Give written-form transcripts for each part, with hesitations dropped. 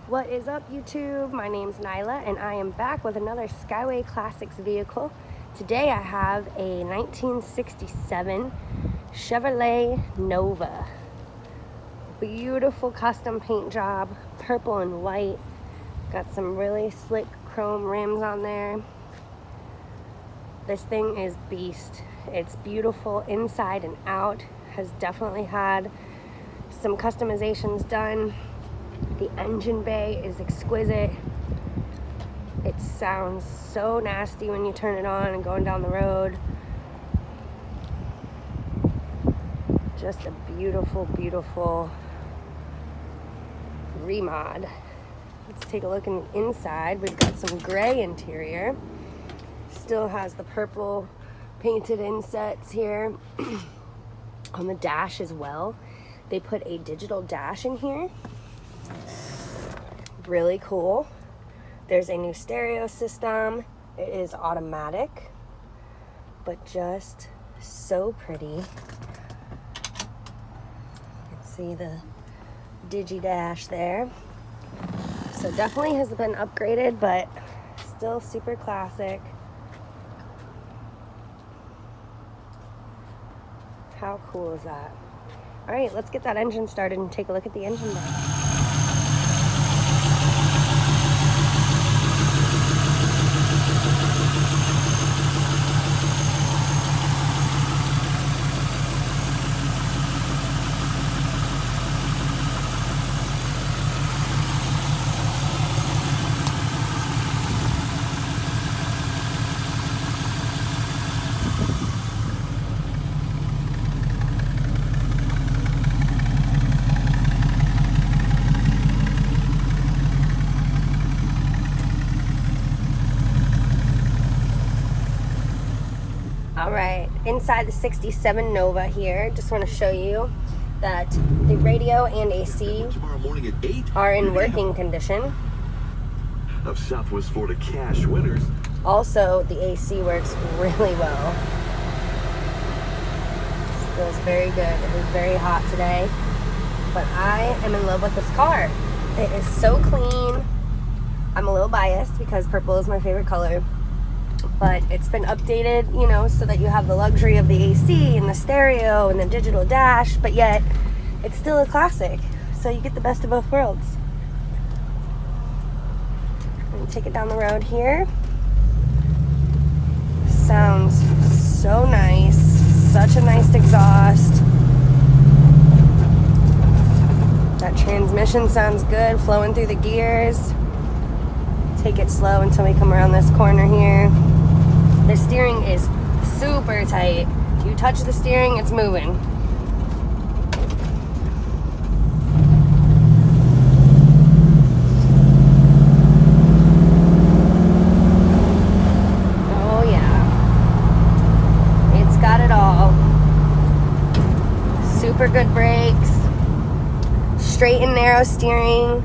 What is up, YouTube? My name's Nyla and I am back with another Skyway Classics vehicle. Today I have a 1967 Chevrolet Nova. Beautiful custom paint job, purple and white. Got some really slick chrome rims on there. This thing is beast. It's beautiful inside and out. Has definitely had some customizations done. The engine bay is exquisite. It sounds so nasty when you turn it on and going down the road. Just a beautiful, beautiful remod. Let's take a look in the inside. We've got some gray interior. Still has the purple painted insets here. On the dash as well. They put a digital dash in here. Really cool. There's a new stereo system. It is automatic, but just so pretty. You can see the digi dash there. So definitely has been upgraded, but still super classic. How cool is that? All right, let's get that engine started and take a look at the engine bay. Alright, inside the 67 Nova here, just want to show you that the radio and AC are in working condition. Of Southwest Florida cash winners. Also, the AC works really well. It feels very good. It was very hot today, but I am in love with this car. It is so clean. I'm a little biased because purple is my favorite color. But it's been updated, you know, so that you have the luxury of the AC and the stereo and the digital dash, but yet it's still a classic. So you get the best of both worlds. I'm gonna take it down the road here. Sounds so nice. Such a nice exhaust. That transmission sounds good, flowing through the gears. Take it slow until we come around this corner here. The steering is super tight. You touch the steering, it's moving. Oh yeah. It's got it all. Super good brakes. Straight and narrow steering.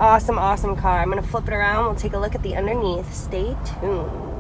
Awesome, awesome car. I'm gonna flip it around. We'll take a look at the underneath. Stay tuned.